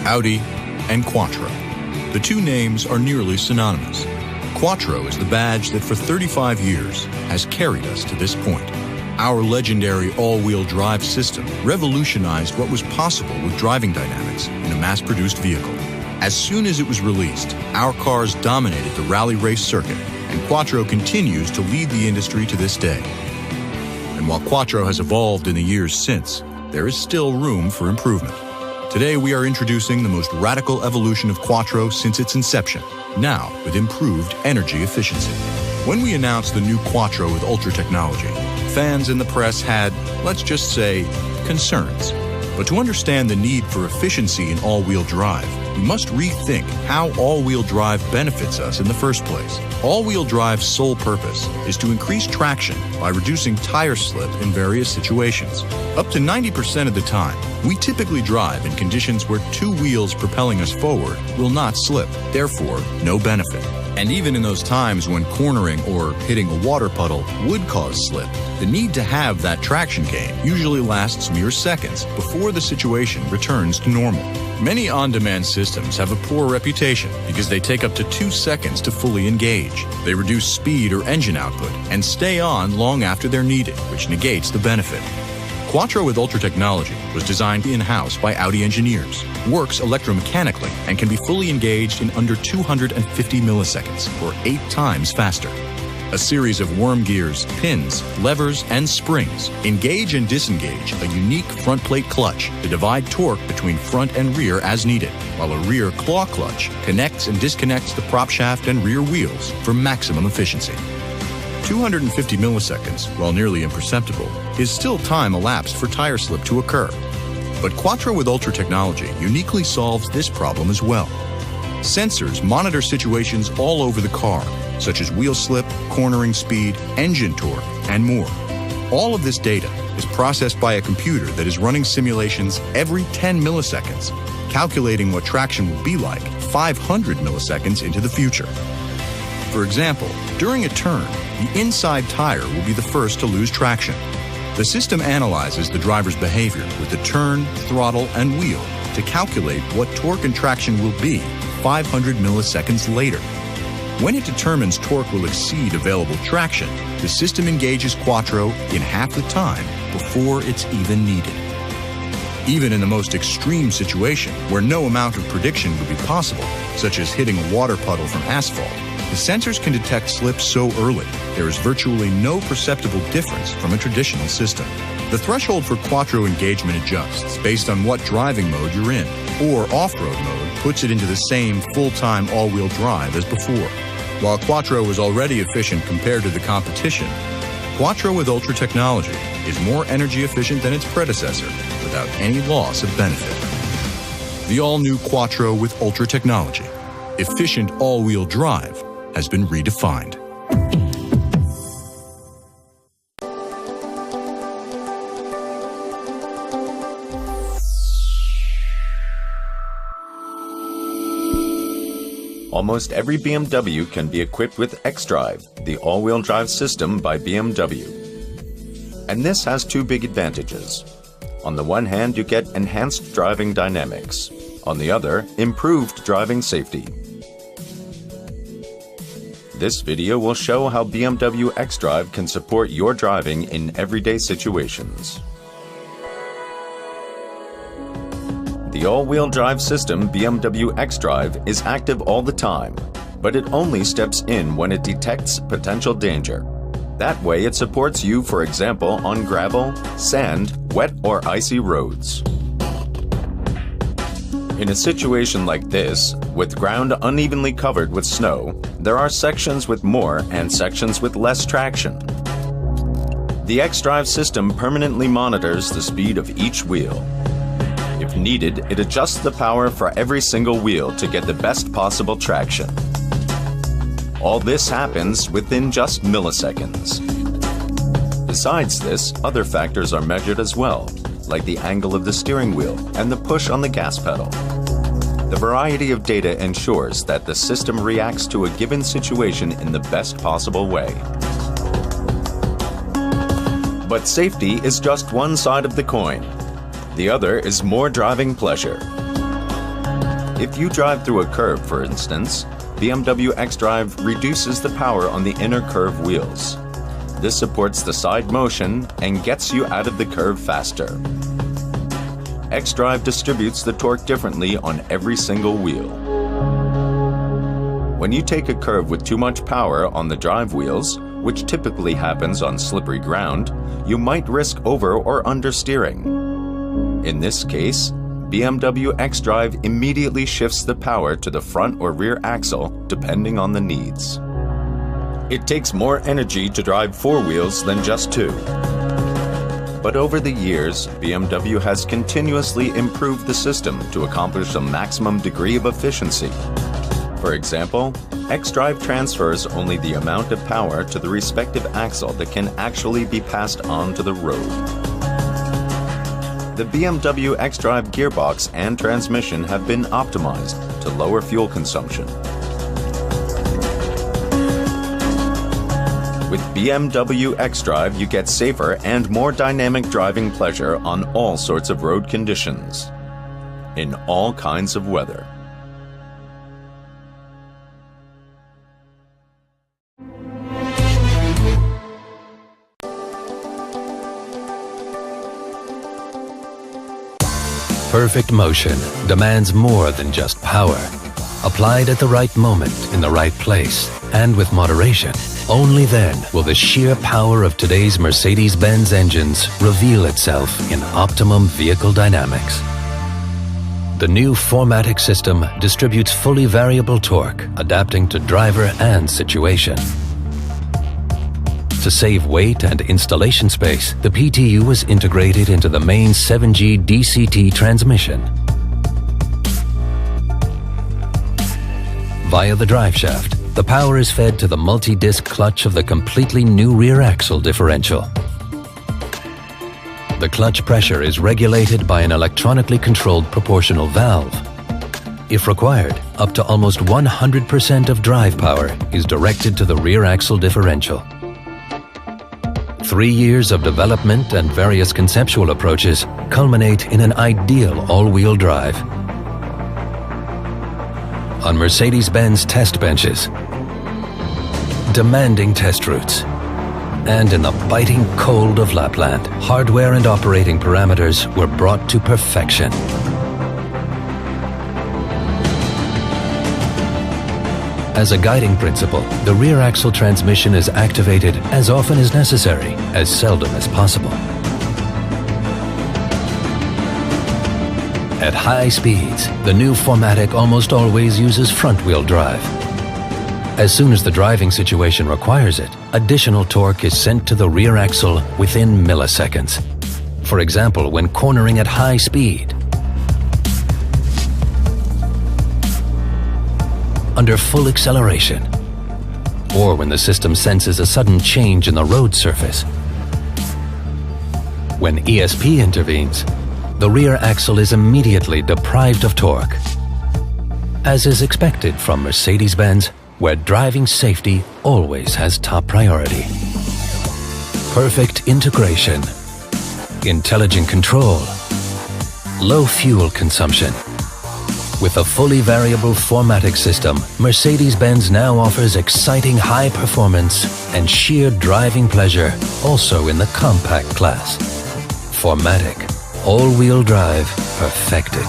Audi, and Quattro. The two names are nearly synonymous. Quattro is the badge that for 35 years has carried us to this point. Our legendary all-wheel drive system revolutionized what was possible with driving dynamics in a mass-produced vehicle. As soon as it was released, our cars dominated the rally race circuit, and Quattro continues to lead the industry to this day. And while Quattro has evolved in the years since, there is still room for improvement. Today we are introducing the most radical evolution of Quattro since its inception, now with improved energy efficiency. When we announced the new Quattro with Ultra technology, fans and the press had, let's just say, concerns. But to understand the need for efficiency in all-wheel drive, we must rethink how all-wheel drive benefits us in the first place. All-wheel drive's sole purpose is to increase traction by reducing tire slip in various situations. Up to 90% of the time, we typically drive in conditions where two wheels propelling us forward will not slip, therefore no benefit. And even in those times when cornering or hitting a water puddle would cause slip, the need to have that traction gain usually lasts mere seconds before the situation returns to normal. Many on-demand systems have a poor reputation because they take up to 2 seconds to fully engage. They reduce speed or engine output and stay on long after they're needed, which negates the benefit. Quattro with Ultra technology was designed in-house by Audi engineers, works electromechanically, and can be fully engaged in under 250 milliseconds, or 8 times faster. A series of worm gears, pins, levers, and springs engage and disengage a unique front plate clutch to divide torque between front and rear as needed, while a rear claw clutch connects and disconnects the prop shaft and rear wheels for maximum efficiency. 250 milliseconds, while nearly imperceptible, is still time elapsed for tire slip to occur. But Quattro with Ultra technology uniquely solves this problem as well. Sensors monitor situations all over the car, such as wheel slip, cornering speed, engine torque, and more. All of this data is processed by a computer that is running simulations every 10 milliseconds, calculating what traction will be like 500 milliseconds into the future. For example, during a turn, the inside tire will be the first to lose traction. The system analyzes the driver's behavior with the turn, throttle, and wheel to calculate what torque and traction will be 500 milliseconds later. When it determines torque will exceed available traction, the system engages Quattro in half the time before it's even needed. Even in the most extreme situation, where no amount of prediction would be possible, such as hitting a water puddle from asphalt, the sensors can detect slip so early, there is virtually no perceptible difference from a traditional system. The threshold for Quattro engagement adjusts based on what driving mode you're in, or off-road mode puts it into the same full-time all-wheel drive as before. While Quattro was already efficient compared to the competition, Quattro with Ultra technology is more energy efficient than its predecessor without any loss of benefit. The all-new Quattro with Ultra technology. Efficient all-wheel drive has been redefined. Almost every BMW can be equipped with xDrive, the all-wheel drive system by BMW. And this has two big advantages. On the one hand, you get enhanced driving dynamics. On the other, improved driving safety. This video will show how BMW xDrive can support your driving in everyday situations. The all-wheel drive system BMW xDrive is active all the time, but it only steps in when it detects potential danger. That way it supports you, for example, on gravel, sand, wet or icy roads. In a situation like this, with ground unevenly covered with snow, there are sections with more and sections with less traction. The xDrive system permanently monitors the speed of each wheel. If needed, it adjusts the power for every single wheel to get the best possible traction. All this happens within just milliseconds. Besides this, other factors are measured as well, like the angle of the steering wheel and the push on the gas pedal. The variety of data ensures that the system reacts to a given situation in the best possible way. But safety is just one side of the coin. The other is more driving pleasure. If you drive through a curve, for instance, BMW xDrive reduces the power on the inner curve wheels. This supports the side motion and gets you out of the curve faster. xDrive distributes the torque differently on every single wheel. When you take a curve with too much power on the drive wheels, which typically happens on slippery ground, you might risk over or understeering. In this case, BMW xDrive immediately shifts the power to the front or rear axle depending on the needs. It takes more energy to drive four wheels than just two. But over the years, BMW has continuously improved the system to accomplish a maximum degree of efficiency. For example, xDrive transfers only the amount of power to the respective axle that can actually be passed on to the road. The BMW xDrive gearbox and transmission have been optimized to lower fuel consumption. With BMW xDrive, you get safer and more dynamic driving pleasure on all sorts of road conditions, in all kinds of weather. Perfect motion demands more than just power. Applied at the right moment, in the right place, and with moderation, only then will the sheer power of today's Mercedes-Benz engines reveal itself in optimum vehicle dynamics. The new 4MATIC system distributes fully variable torque, adapting to driver and situation. To save weight and installation space, the PTU was integrated into the main 7G DCT transmission. Via the driveshaft, the power is fed to the multi-disc clutch of the completely new rear axle differential. The clutch pressure is regulated by an electronically controlled proportional valve. If required, up to almost 100% of drive power is directed to the rear axle differential. 3 years of development and various conceptual approaches culminate in an ideal all-wheel drive. On Mercedes-Benz test benches, demanding test routes, and in the biting cold of Lapland, hardware and operating parameters were brought to perfection. As a guiding principle, the rear axle transmission is activated as often as necessary, as seldom as possible. At high speeds, the new 4MATIC almost always uses front-wheel drive. As soon as the driving situation requires it, additional torque is sent to the rear axle within milliseconds. For example, when cornering at high speed, under full acceleration, or when the system senses a sudden change in the road surface. When ESP intervenes, the rear axle is immediately deprived of torque, as is expected from Mercedes-Benz, where driving safety always has top priority. Perfect integration, intelligent control, low fuel consumption. With a fully variable 4MATIC system, Mercedes-Benz now offers exciting high performance and sheer driving pleasure also in the compact class. 4MATIC, all-wheel drive perfected.